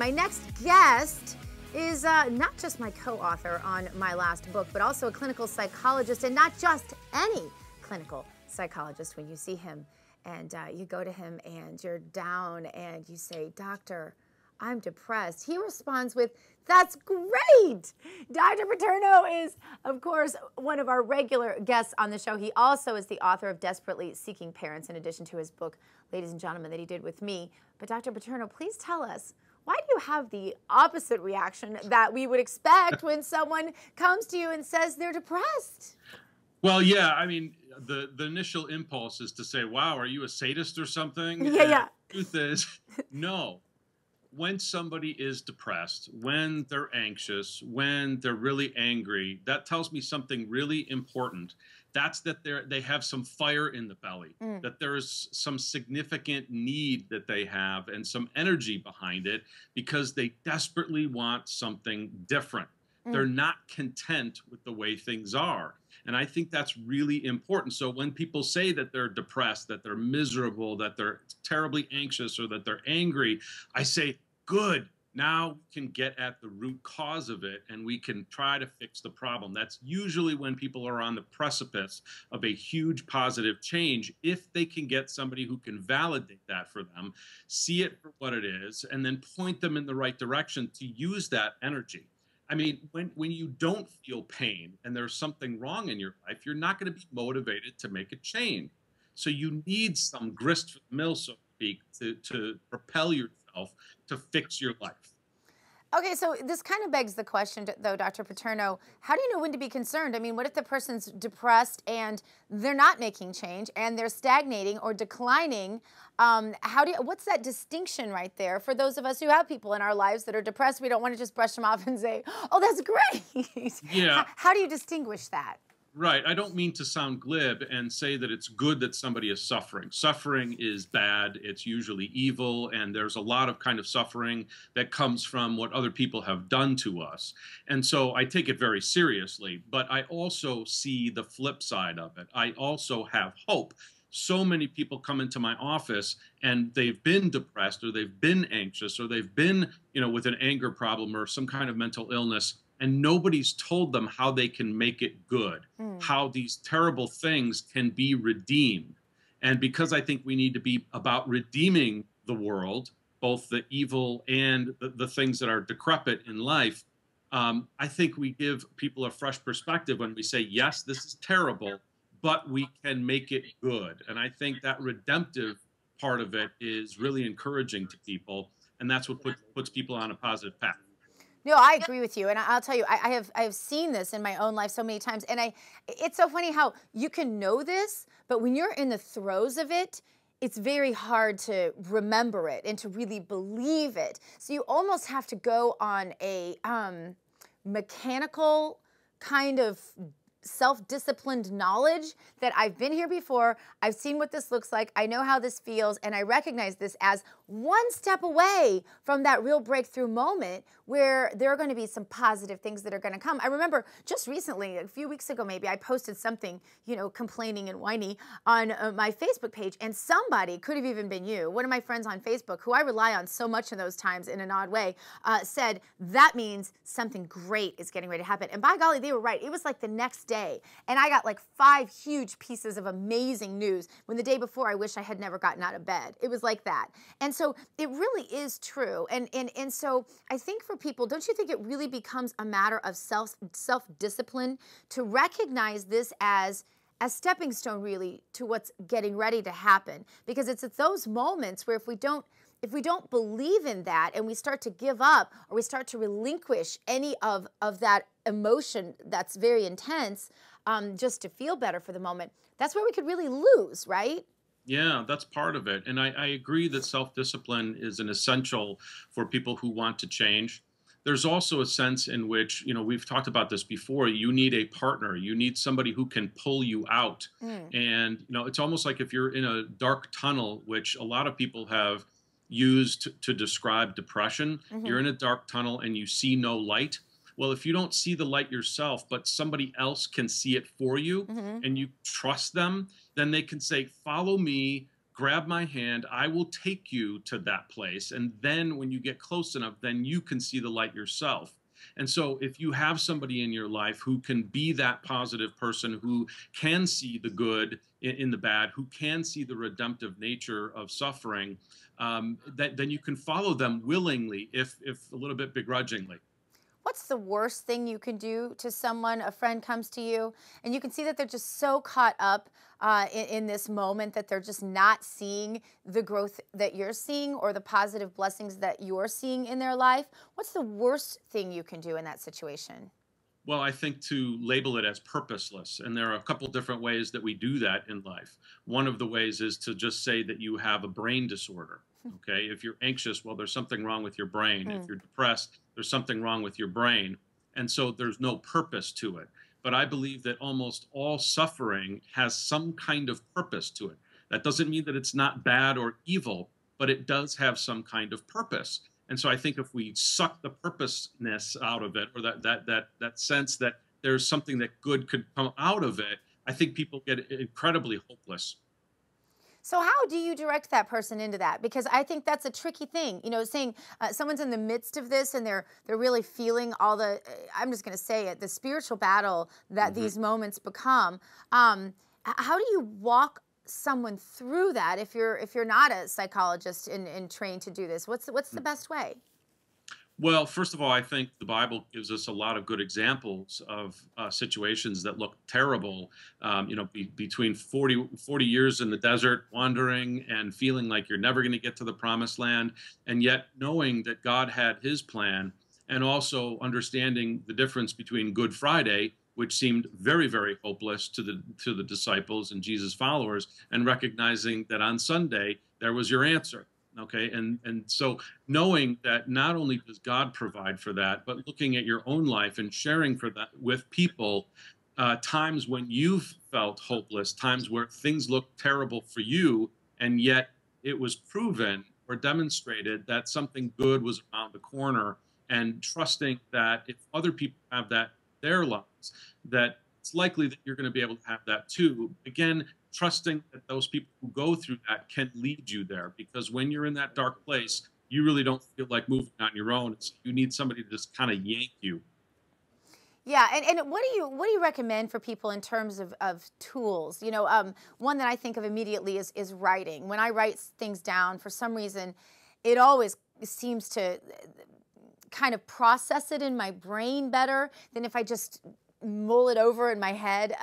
My next guest is not just my co-author on my last book, but also a clinical psychologist, and not just any clinical psychologist. When you see him and you go to him and you're down and you say, "Doctor, I'm depressed," he responds with, "That's great." Dr. Paterno is, of course, one of our regular guests on the show. He also is the author of Desperately Seeking Parents, in addition to his book, Ladies and Gentlemen, that he did with me. But Dr. Paterno, please tell us, why do you have the opposite reaction that we would expect when someone comes to you and says they're depressed? Well, yeah, I mean, the initial impulse is to say, wow, are you a sadist or something? Yeah. The truth is, no. When somebody is depressed, when they're anxious, when they're really angry, that tells me something really important. That's that they have some fire in the belly, that there is some significant need that they have and some energy behind it because they desperately want something different. They're not content with the way things are. And I think that's really important. So when people say that they're depressed, that they're miserable, that they're terribly anxious, or that they're angry, I say, good. Now we can get at the root cause of it and we can try to fix the problem. That's usually when people are on the precipice of a huge positive change, if they can get somebody who can validate that for them, see it for what it is, and then point them in the right direction to use that energy. I mean, when you don't feel pain and there's something wrong in your life, you're not going to be motivated to make a change. So you need some grist for the mill, so to speak, to propel yourself to fix your life. Okay, so this kind of begs the question, though, Dr. Paterno, how do you know when to be concerned? I mean, what if the person's depressed and they're not making change and they're stagnating or declining? What's that distinction right there for those of us who have people in our lives that are depressed? We don't want to just brush them off and say, "Oh, that's great." Yeah. How do you distinguish that? Right. I don't mean to sound glib and say that it's good that somebody is suffering. Suffering is bad. It's usually evil. And there's a lot of kind of suffering that comes from what other people have done to us. And so I take it very seriously. But I also see the flip side of it. I also have hope. So many people come into my office and they've been depressed, or they've been anxious, or they've been, with an anger problem or some kind of mental illness. And nobody's told them how they can make it good, how these terrible things can be redeemed. And because I think we need to be about redeeming the world, both the evil and the things that are decrepit in life, I think we give people a fresh perspective when we say, yes, this is terrible, but we can make it good. And I think that redemptive part of it is really encouraging to people. And that's what puts people on a positive path. No, I agree with you, and I'll tell you, I have seen this in my own life so many times, and it's so funny how you can know this, but when you're in the throes of it, it's very hard to remember it and to really believe it. So you almost have to go on a mechanical kind of self-disciplined knowledge that I've been here before, I've seen what this looks like, I know how this feels, and I recognize this as one step away from that real breakthrough moment where there are going to be some positive things that are going to come. I remember just recently, a few weeks ago maybe, I posted something, complaining and whiny on my Facebook page, and somebody, could have even been you, one of my friends on Facebook, who I rely on so much in those times in an odd way, said, that means something great is getting ready to happen. And by golly, they were right. It was like the next day, and I got like 5 huge pieces of amazing news when the day before I wish I had never gotten out of bed. It was like that. And so it really is true. And so I think for people, don't you think it really becomes a matter of self-discipline to recognize this as a stepping stone really to what's getting ready to happen? Because it's at those moments where if we don't believe in that and we start to give up or we start to relinquish any of that emotion that's very intense just to feel better for the moment, that's where we could really lose, right? Yeah, that's part of it. And I agree that self-discipline is an essential for people who want to change. There's also a sense in which, we've talked about this before, you need a partner. You need somebody who can pull you out. And, it's almost like if you're in a dark tunnel, which a lot of people have used to describe depression. You're in a dark tunnel and you see no light. Well, if you don't see the light yourself, but somebody else can see it for you and you trust them, then they can say, follow me, grab my hand, I will take you to that place. And then when you get close enough, then you can see the light yourself. And so if you have somebody in your life who can be that positive person, who can see the good in the bad, who can see the redemptive nature of suffering, then you can follow them willingly, if a little bit begrudgingly. What's the worst thing you can do to someone? A friend comes to you and you can see that they're just so caught up in this moment that they're just not seeing the growth that you're seeing or the positive blessings that you're seeing in their life. What's the worst thing you can do in that situation? Well, I think to label it as purposeless. And there are a couple different ways that we do that in life. One of the ways is to just say that you have a brain disorder. Okay. If you're anxious, well, there's something wrong with your brain. If Mm. you're depressed, there's something wrong with your brain. And so there's no purpose to it. But I believe that almost all suffering has some kind of purpose to it. That doesn't mean that it's not bad or evil, but it does have some kind of purpose. And so I think if we suck the purposeness out of it, or that sense that there's something that good could come out of it, I think people get incredibly hopeless. So how do you direct that person into that? Because I think that's a tricky thing. Saying someone's in the midst of this and they're really feeling all the, I'm just going to say it, the spiritual battle that hmm these moments become. How do you walk someone through that if you're not a psychologist and trained to do this? What's the best way? Well, first of all, I think the Bible gives us a lot of good examples of situations that look terrible. Between 40 years in the desert, wandering and feeling like you're never going to get to the promised land, and yet knowing that God had his plan, and also understanding the difference between Good Friday, which seemed very, very hopeless to the disciples and Jesus followers, and recognizing that on Sunday there was your answer. Okay, and so knowing that not only does God provide for that, but looking at your own life and sharing for that with people, times when you've felt hopeless, times where things looked terrible for you, and yet it was proven or demonstrated that something good was around the corner, and trusting that if other people have that in their lives, that it's likely that you're going to be able to have that too. Again, trusting that those people who go through that can lead you there, because when you're in that dark place, you really don't feel like moving on your own. You need somebody to just kind of yank you. Yeah, and what do you recommend for people in terms of tools? One that I think of immediately is writing. When I write things down, for some reason, it always seems to kind of process it in my brain better than if I just mull it over in my head.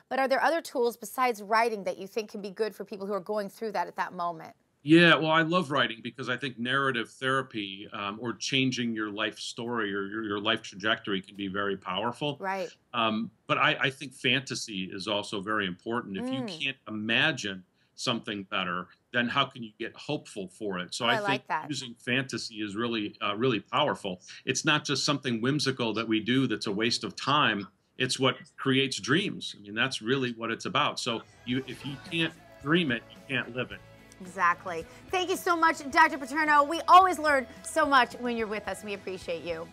But are there other tools besides writing that you think can be good for people who are going through that at that moment? Yeah, well, I love writing because I think narrative therapy, or changing your life story or your life trajectory, can be very powerful. Right. But I think fantasy is also very important. If you Mm. can't imagine something better, then how can you get hopeful for it? So Oh, I I think like that. using fantasy is really, really powerful. It's not just something whimsical that we do that's a waste of time. It's what creates dreams. I mean, that's really what it's about. So if you can't dream it, you can't live it. Exactly. Thank you so much, Dr. Paterno. We always learn so much when you're with us. We appreciate you.